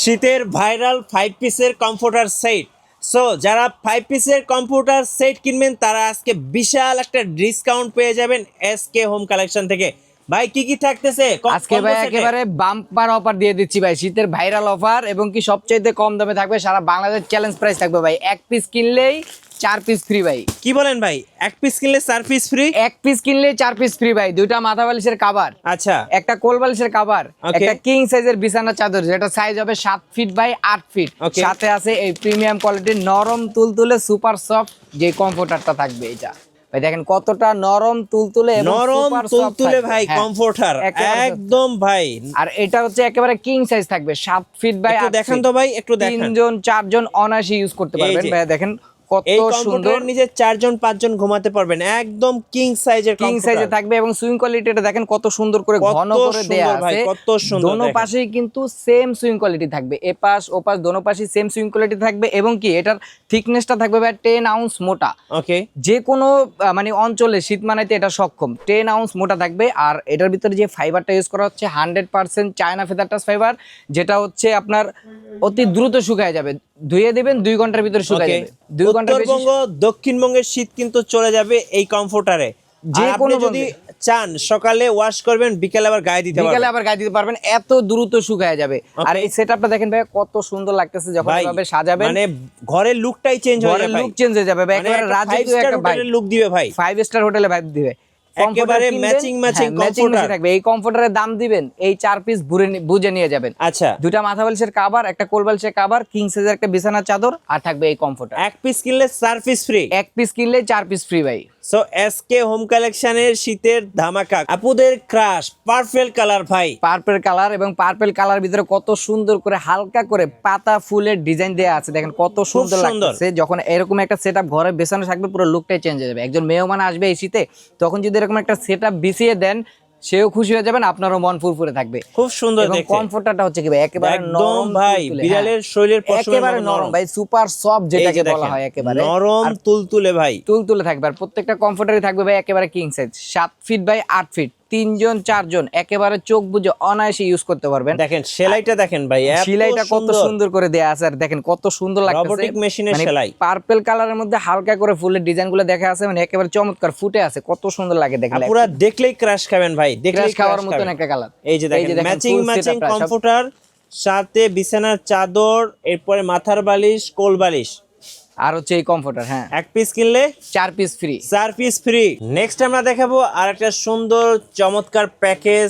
শীতের ভাইরাল 5 পিসের comforter set. So যারা 5 পিসের কমফোর্টার সেট কিনবেন তারা আজকে বিশাল একটা ডিসকাউন্ট পেয়ে যাবেন এসকে হোম কালেকশন থেকে। ভাই কি কি থাকতেছে আজকে ভাই একেবারে বাম্পার অফার দিয়ে দিচ্ছি ভাই, শীতের ভাইরাল অফার এবং কি সবচাইতে কম দামে থাকবে, সারা বাংলাদেশ চ্যালেঞ্জ প্রাইস থাকবে ভাই। এক পিস কিনলেই 4 পিস ফ্রি ভাই। কি বলেন ভাই, এক পিস কিনলে 4 পিস ফ্রি? এক পিস কিনলে 4 পিস ফ্রি ভাই। দুইটা মাথা বালিশের কভার, আচ্ছা, একটা কোল বালিশের কভার, Okay. একটা কিং সাইজের বিছানা চাদর যেটা সাইজ হবে 7 ফিট বাই 8 ফিট। Okay. সাথে আছে এই প্রিমিয়াম কোয়ালিটির নরম তুলতুলে সুপার সফট যে কমফোর্টারটা থাকবে। এটা ভাই দেখেন কতটা নরম তুলতুলে এবং নরম super soft তুলতুলে থাকবে। ভাই হ্যাঁ, কমফোর্টার একেবারে একদম ভাই। আর এটা হচ্ছে একেবারে কিং সাইজ থাকবে 7 ফিট বাই একটু 8 দেখান তো ভাই, একটু দেখান। তিনজন চারজন অনায়াসে ইউজ করতে এই পারবেন যে। ভাই। দেখেন কত এই সুন্দর কমফোর্টারের নিচে 4 জন 5 জন ঘুমাতে পারবেন, একদম কিং সাইজের কিং সাইজে থাকবে এবং সুইং কোয়ালিটিটা দেখেন কত সুন্দর করে কত ঘন করে দেয়া সুন্দর ভাই, আছে। কত সুন্দর দোনো দেখেন। পাশেই কিন্তু সেম সুইং কোয়ালিটি থাকবে, এপাশ ওপাশ দোনো পাশেই সেম সুইং কোয়ালিটি থাকবে এবং কি এটার থিকনেসটা থাকবে ভাই 10 আউন্স মোটা। ওকে, যে কোনো মানে অঞ্চলে শীত মানাইতে এটা সক্ষম, 10 আউন্স মোটা থাকবে। আর এটার ভিতরে যে ফাইবারটা ইউজ করা হচ্ছে 100% চায়না ফেদার টাচ ফাইবার, যেটা হচ্ছে আপনার অতি দ্রুত শুকায় যাবে। ধুয়ে দিবেন 2 ঘন্টার ভিতরে শুকায় যাবে। 2 ঘন্টার বেশি উত্তরবঙ্গ দক্ষিণবঙ্গের শীত কিন্তু চলে যাবে এই কমফোর্টারে। যে যে কোনো কোনো যদি চান সকালে ওয়াশ করবেন, বিকেলে আবার গায়ে দিতে বিকালে পারবেন। আবার গায়ে দিতে পারবেন, এত দ্রুত শুকায় যাবে। আর এই সেটআপটা দেখেন ভাই কত সুন্দর লাগতেছে যখন ভাই এভাবে সাজাবেন, মানে ঘরের লুকটাই চেঞ্জ হয়ে ঘরের যাবে। লুক চেঞ্জ হয়ে যাবে ভাই। একেবারে রাজকীয় একটা ভাই, লুক দিবে ভাই, 5 স্টার হোটেলে ভাইব দিবে। একেবারে ম্যাচিং কমফোর্টার থাকবে। এই কমফোর্টারের দাম দিবেন, এই 4 পিস বুঝে নিয়ে যাবেন। আচ্ছা, দুটা মাথা বালিশের কভার, একটা কোল বালিশের কভার, কিং সাইজের একটা বিছানার চাদর, আর থাকবে এই কমফোর্টার। এক পিস কিনলে 4 পিস ফ্রি। এক পিস কিনলে 4 পিস ফ্রি ভাই। সো এসকে হোম কালেকশনের শীতের ধামাকা, আপুদের ক্রাশ পার্পল কালার ভাই। পার্পল কালার এবং পার্পল কালার ভিতরে কত সুন্দর করে হালকা করে পাতা ফুলের ডিজাইন দেয়া আছে। দেখেন কত সুন্দর সুন্দর। লাগছে। যখন এরকম একটা সেটআপ ঘরে বেছানো থাকবে পুরো লুকটাই চেঞ্জ হয়ে যাবে। একজন মেহমান আসবে এই শীতে, তখন যদি এরকম একটা সেটআপ বিছিয়ে দেন সেও খুশি হয়ে যাবেন, আপনারও মন ফুরফুরে থাকবে। খুব সুন্দর এবং দেখতে। কমফোর্টারটা হচ্ছে কি ভাই একেবারে একদম নরম ভাই, তুলতুলে। বিড়ালের হ্যাঁ, শরীরের পশমের একেবারে মতো নরম ভাই, সুপার সফট যেটাকে বলা হয়, একেবারে নরম আর তুলতুলে ভাই। তুলতুলে থাকবে। আর প্রত্যেকটা কমফোর্টারই থাকবে ভাই একেবারে king size 7 feet by 8 feet. 3 জন 4 জন একেবারে চোখ বুজে অনায়াসে ইউজ করতে পারবেন। দেখেন সেলাইটা দেখেন ভাই, এত সেলাইটা কত সুন্দর করে দেয়া আছে। আর দেখেন কত সুন্দর লাগতেছে, রোবোটিক মেশিনের সেলাই। পার্পল কালারের মধ্যে হালকা করে ফুলের ডিজাইনগুলো দেখা আছে, মানে একেবারে চমৎকার ফুটে আছে, কত সুন্দর লাগে দেখলে। পুরো দেখলেই ক্রাশ খাবেন ভাই, দেখলেই ক্রাশ খাওয়ার মতন একটা কালার। এই যে দেখেন ম্যাচিং কমফোর্টার, সাথে বিছানার চাদর, এরপরে মাথার বালিশ, কোল বালিশ, আর হচ্ছে এই কমফোর্টার। হ্যাঁ, এক পিস কিনলে 4 piece free. 4 piece free. Next আমরা দেখাবো আর একটা সুন্দর চমৎকার প্যাকেজ,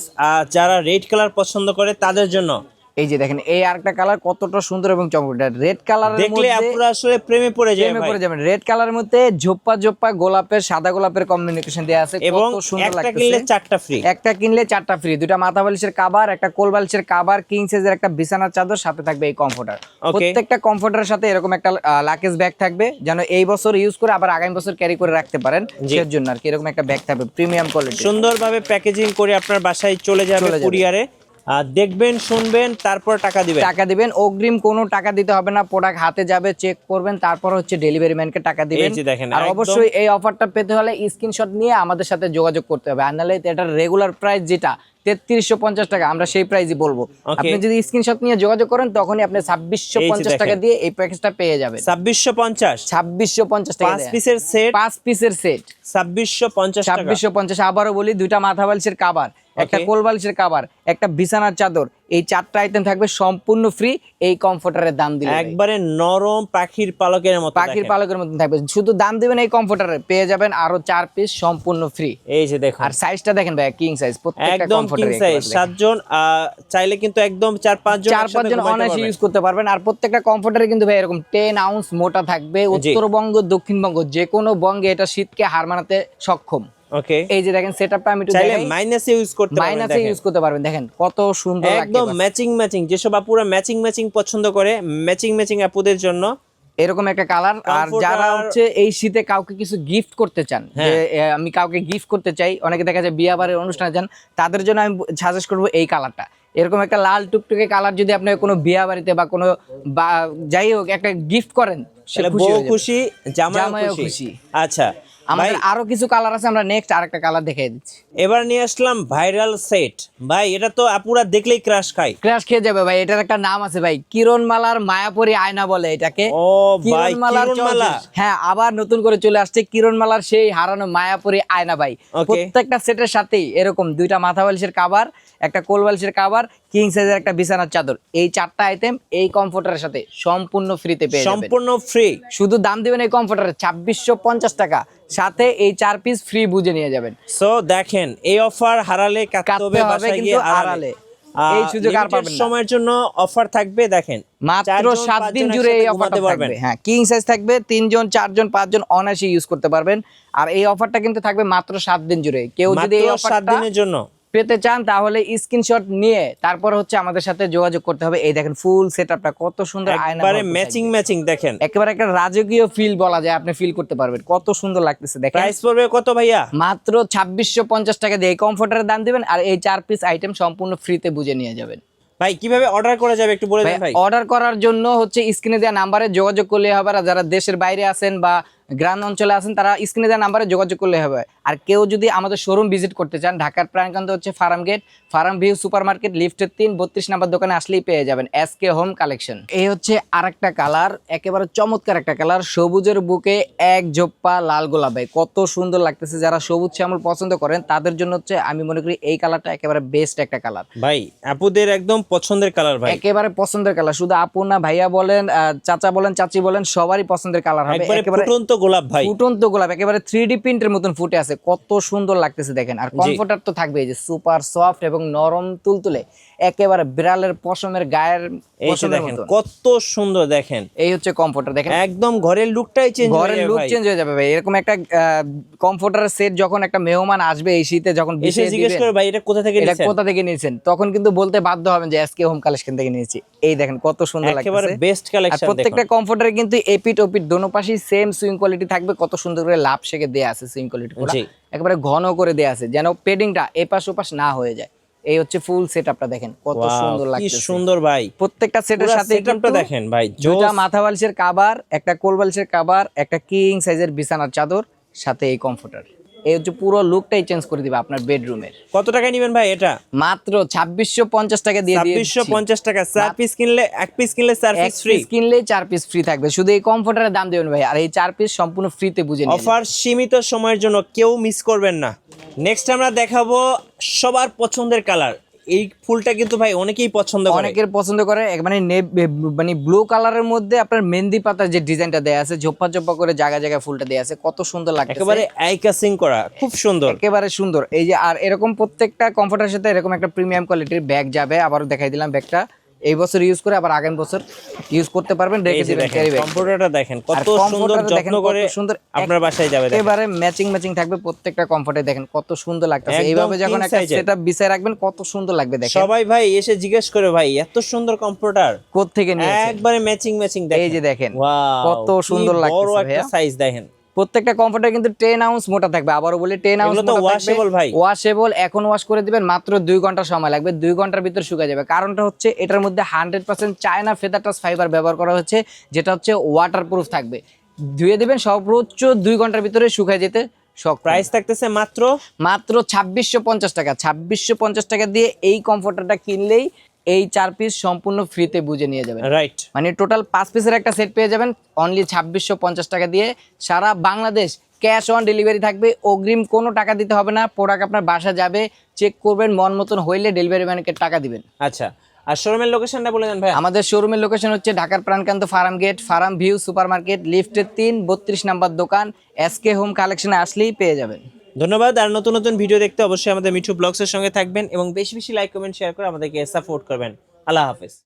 যারা রেড কালার পছন্দ করে তাদের জন্য। এই যে দেখেন এই আরেকটা কালার কতটা সুন্দর এবং চমৎকার। রেড কালারের দেখলে মধ্যে আপনারা আসলে প্রেমে পড়ে যাবেন। রেড কালারের মধ্যে ঝোপ্পা ঝোপ্পা গোলাপের সাদা গোলাপের কম্বিনেশন দেয়া আছে, এবং কত সুন্দর একটা লাগতেছে। কিনলে 4টা ফ্রি। একটা কিনলে 4টা ফ্রি। দুটা মাথা বালিশের কভার, একটা কোল বালিশের কভার, কিং সাইজের একটা বিছানার চাদর, সাথে থাকবে এই কমফোর্টার। প্রত্যেকটা কমফোর্টারের সাথে এরকম একটা লাকেজ ব্যাগ থাকবে, যেন এই বছর ইউজ করে আবার আগামী বছর ক্যারি করে রাখতে পারেন, সের জন্য আর কি এরকম একটা ব্যাগ থাকবে প্রিমিয়াম কোয়ালিটি। সুন্দরভাবে প্যাকেজিং করে আপনার বাসায় চলে যাবে কুরিয়ারে। দেখবেন, শুনবেন, তারপর টাকা দিবেন। অগ্রিম কোনো টাকা দিতে হবে না, প্রোডাক্ট হাতে যাবে, চেক করবেন, তারপর হচ্ছে ডেলিভারি ম্যানকে টাকা দিবেন। আর অবশ্যই এই অফারটা পেতে হলে স্ক্রিনশট নিয়ে আমাদের সাথে যোগাযোগ করতে হবে। আর নাহলে এটার রেগুলার প্রাইস যেটা 3350 টাকা, আমরা সেই প্রাইসই বলবো। আপনি যদি স্ক্রিনশট নিয়ে যোগাযোগ করেন তখনই আপনি 2650 টাকা দিয়ে এই প্যাকেজটা পেয়ে যাবেন। 2650 টাকা। 5 পিসের সেট, 5 পিসের সেট 2650 টাকা। 2650। আবারও বলি, দুইটা মাথা বালিশের কভার, একটা কোল বালিশের কভার, একটা বিছানার চাদর, এই 4টা আইটেম থাকবে সম্পূর্ণ ফ্রি এই কমফোর্টারের দাম দিলে। একবারে নরম পাখির পালকের মতো, পাখির পালকের মতো থাকবে। শুধু দাম দিবেন এই কমফোর্টারে, পেয়ে যাবেন আরো 4 পিস সম্পূর্ণ ফ্রি। এই যে দেখুন, আর সাইজটা দেখেন ভাই, কিং সাইজ প্রত্যেকটা একদম কিং সাইজ। 7 জন চাইলে কিন্তু একদম 4-5 জন অনায়াসে ইউজ করতে পারবেন। আর প্রত্যেকটা কমফোর্টারে কিন্তু ভাই এরকম 10 আউন্স মোটা থাকবে। উত্তরবঙ্গ দক্ষিণবঙ্গ যে কোনো বঙ্গে এটা শীতকে হার মানাতে সক্ষম। ওকে, এই যে দেখেন সেটআপটা আমি একটু চাইলে দেখাই। মাইনাসে ইউজ করতে পারবেন। দেখেন কত সুন্দর লাগছে, একদম ম্যাচিং। যেসব আপুরা ম্যাচিং পছন্দ করে, ম্যাচিং আপুদের জন্য এরকম একটা কালার। আর যারা হচ্ছে এই শীতে কাউকে কিছু গিফট করতে চান, যে আমি কাউকে গিফট করতে চাই, অনেকে দেখা যায় বিয়ে বাড়ির অনুষ্ঠানে যান, তাদের জন্য আমি সাজেস্ট করবো এই কালারটা। এরকম একটা লাল টুকটুকে কালার যদি আপনি কোনো বিয়ে বাড়িতে বা কোনো যাই হোক একটা গিফট করেন, বউ খুশি, জামাইও খুশি। আচ্ছা, আমাদের আরো কিছু কালার আছে, আমরা নেক্সট আরেকটা কালার দেখিয়ে দিচ্ছি। এবার নিয়ে আসলাম ভাইরাল সেট। ভাই এটা তো আপুরা দেখলেই ক্রাশ খায়। ক্র্যাশ খেয়ে যাবে ভাই, এটার একটা নাম আছে ভাই, কিরণমালার মায়াপুরী আয়না বলে এটাকে। ও ভাই, কিরণমালার কিরণমালা। হ্যাঁ, আবার নতুন করে চলে আসছে কিরণমালার সেই হারানো মায়াপুরী আয়না ভাই। Okay. প্রত্যেকটা সেটের সাথেই এরকম দুইটা মাথা বালিশের কভার, একটা কোল বালিশের কভার, কিং সাইজের একটা বিছানার চাদর, এই চারটা আইটেম এই কমফোর্টারের সাথে সম্পূর্ণ ফ্রিতে পেয়ে যাবেন। সম্পূর্ণ ফ্রি। শুধু দাম দিবেন এই কমফোর্টারে 2650 টাকা, সাথে এই 4 পিস ফ্রি বুঝে নিয়ে যাবেন। সো দেখেন, এই অফার হারালে কাটতে হবে, কাটতে হবে বাসায় কিন্তু গিয়ে আড়ালে। হারালে। এই সুযোগ আর পাবেন না। সময়ের জন্য অফার থাকবে, দেখেন মাত্র 7 দিন জুড়ে এই অফারটা থাকবে। হ্যাঁ, কিং সাইজ থাকবে, 3 জন 4 জন 5 জন অনায়াসে ইউজ করতে পারবেন। আর এই অফারটা কিন্তু থাকবে মাত্র 7 দিন জুড়ে। কেউ যদি এই 7 অফারটা দিনের জন্য পেতে চান তাহলে স্ক্রিনশট নিয়ে তারপর হচ্ছে আমাদের সাথে যোগাযোগ করতে হবে। এই দেখেন ফুল সেটআপটা কত সুন্দর, আয়না একবারে ম্যাচিং দেখেন, একেবারে একটা রাজকীয় ফিল বলা যায়, আপনি ফিল করতে পারবেন কত সুন্দর লাগতেছে। দেখেন প্রাইস পড়বে কত ভাইয়া? মাত্র 2650 টাকা দিয়ে এই কমফোর্টারের দাম দিবেন, আর এই 4 পিস আইটেম সম্পূর্ণ ফ্রিতে বুঝে নিয়ে যাবেন। ভাই কিভাবে অর্ডার করা যাবে একটু বলে দেন ভাই। অর্ডার করার জন্য হচ্ছে স্ক্রিনে দেওয়া নাম্বারে যোগাযোগ করলে হবে, আর যারা দেশের বাইরে আছেন বা গ্রাম অঞ্চলে আছেন তারা স্ক্রিনে দেওয়া নাম্বারে যোগাযোগ করলে হবে। আর কেউ যদি আমাদের শোরুম ভিজিট করতে চান, ঢাকার প্রাণকেন্দ্র হচ্ছে Farmgate, farm view super market, লিফটের 3 32 নাম্বার দোকানে আসলেই পেয়ে যাবেন এসকে হোম কালেকশন। এই হচ্ছে আরেকটা কালার, একেবারে চমৎকার একটা কালার, সবুজের বুকে এক জোপ্পা লাল গোলাপ। ভাই কত সুন্দর লাগতেছে, যারা সবুজ শ্যামল পছন্দ করেন তাদের জন্য হচ্ছে আমি মনে করি এই কালারটা একেবারে বেস্ট একটা কালার। ভাই আপুদের একদম পছন্দের কালার ভাই, একেবারে পছন্দের কালার, শুধু আপু না ভাইয়া বলেন, চাচা বলেন, চাচি বলেন, সবারই পছন্দের কালার হবে। একেবারে ফুটন্ত গোলাপ ভাই, ফুটন্ত গোলাপ, একেবারে 3D প্রিন্টের মতন ফুটে আছে, কত সুন্দর লাগতেছে দেখেন। আর কমফোর্টার তো থাকবে এই যে সুপার সফট এবং নরম তুলতুলে, একেবারে বিড়ালের পশমের গায়ের পশমের মতন কত সুন্দর দেখেন। এই হচ্ছে কমফোর্টার, দেখেন একদম ঘরের লুকটাই চেঞ্জ হয়ে ঘরের যাবে লুক ভাই। চেঞ্জ হয়ে যাবে ভাই। এরকম একটা কমফোর্টারের সেট যখন একটা মেহমান আসবে এই শীতে, যখন এসে বিছিয়ে জিজ্ঞেস দিবেন করে ভাই এটা কোথা থেকে এটা নিয়েছেন, কোথা থেকে নিয়েছেন, তখন কিন্তু বলতে বাধ্য হবেন যে এসকে হোম কালেকশন থেকে নিয়েছি। এই দেখেন কত সুন্দর একেবারে লাগতেছে, বেস্ট আর কালেকশন। প্রত্যেকটা কমফোর্টারে কিন্তু এপিট ওপিট দোনো পাশেই সেম সুইং কোয়ালিটি থাকবে, কত সুন্দর করে লাভ শেকে দেয়া আছে সুইং কোয়ালিটি গুলো, জি। একেবারে ঘন করে দেয়া আছে যেন পেডিংটা এপাশ ওপাশ না হয়ে যায়। এই হচ্ছে ফুল সেটআপটা, দেখেন কত সুন্দর কি লাগতেছে। সুন্দর ভাই, প্রত্যেকটা সেটের সাথে সেটআপটা দেখেন ভাই, দুইটা মাথা বালিশের কভার, একটা কোল বালিশের কভার, একটা কিং সাইজের বিছানার চাদর, সাথে এই কমফোর্টার। এই হচ্ছে পুরো লুকটাই চেঞ্জ করে দিবে আপনার বেডরুমের। কত টাকা নেবেন ভাই এটা? মাত্র 2650 টাকা দিয়ে দিচ্ছি। 2650 টাকা। 4 পিস কিনলে, এক পিস কিনলে 4 পিস ফ্রি। কিনলে 4 পিস ফ্রি থাকবে, শুধু এই কমফোর্টারের দাম দেবেন ভাই, আর এই 4 পিস সম্পূর্ণ ফ্রিতে বুঝে নিন। অফার সীমিত সময়ের জন্য, কেউ মিস করবেন না। নেক্সট আমরা দেখাবো সবার পছন্দের কালার। এই ফুলটা কিন্তু ভাই অনেকেই পছন্দ করে, অনেকের পছন্দ করে, মানে মানে ব্লু কালারের মধ্যে আপনার মেহেন্দি পাতার যে ডিজাইনটা দেয়া আছে, ঝোপ্পা ঝোপ্পা করে জায়গা জায়গায় ফুলটা দেয়া আছে, কত সুন্দর লাগতেছে, একেবারে আই কাসিং করা, খুব সুন্দর, একেবারে সুন্দর। এই যে আর এরকম প্রত্যেকটা কমফোর্টারের সাথে এরকম একটা প্রিমিয়াম কোয়ালিটির ব্যাগ যাবে, আবারও দেখাই দিলাম ব্যাগটা, এই বছর ইউজ করে আবার আগামী বছর ইউজ করতে পারবেন, রেখে দিবেন ক্যারি ব্যাগ। কমফোর্টারটা দেখেন কত সুন্দর, যত্ন করে আপনার বাসায় যাবে, একেবারে ম্যাচিং থাকবে প্রত্যেকটা কমফোর্টে, দেখেন কত সুন্দর লাগতেছে। এইভাবে যখন একটা সেটআপ বিছায় রাখবেন কত সুন্দর লাগবে দেখেন। সবাই ভাই এসে জিজ্ঞেস করে ভাই এত সুন্দর কমফোর্টার কোথা থেকে নিয়েছেন, একবারে ম্যাচিং দেখেন। এই যে দেখেন ওয়াও, কত সুন্দর লাগতেছে বড় একটা সাইজ দেখেন। প্রত্যেকটা কমফোর্টার কিন্তু 10 আউন্স মোটা থাকবে, আবারও বলি 10 আউন্স মোটা থাকবে। ওয়াশেবল ভাই, ওয়াশেবল, এখন ওয়াশ করে দিবেন, মাত্র 2 ঘন্টা সময় লাগবে, 2 ঘন্টার ভিতর শুকিয়ে যাবে। কারণটা হচ্ছে এটার মধ্যে 100% চায়না ফেদার টাচ ফাইবার ব্যবহার করা হচ্ছে, যেটা হচ্ছে ওয়াটারপ্রুফ থাকবে। ধুয়ে দিবেন, সর্বোচ্চ 2 ঘন্টার ভিতরে শুকিয়ে যেতে সক্ষম। প্রাইস থাকতেছে মাত্র 2650 টাকা। 2650 টাকা দিয়ে এই কমফোর্টারটা কিনলেই এই 4 পিস সম্পূর্ণ ফ্রিতে বুঝে নিয়ে যাবেন। রাইট, মানে টোটাল 5 পিসের একটা সেট পেয়ে যাবেন অনলি 2650 টাকা দিয়ে। সারা বাংলাদেশ ক্যাশ অন ডেলিভারি থাকবে, অগ্রিম কোনো টাকা দিতে হবে না। প্রোডাক্ট আপনার বাসা যাবে, চেক করবেন, মন মতন হইলে ডেলিভারি ম্যানকে টাকা দিবেন। আচ্ছা, আর শোরুমের লোকেশনটা বলে দেন ভাই। আমাদের শোরুমের লোকেশন হচ্ছে ঢাকার প্রাণকান্ত Farmgate, farm view super market, লিফটের 3 32 নাম্বার দোকান, এসকে হোম কালেকশনে আসলেই পেয়ে যাবেন। ধন্যবাদ। আর নতুন নতুন ভিডিও দেখতে অবশ্যই আমাদের মিঠু ব্লগসের সঙ্গে থাকবেন এবং বেশি বেশি লাইক কমেন্ট শেয়ার করে আমাদেরকে সাপোর্ট করবেন। আল্লাহ হাফেজ।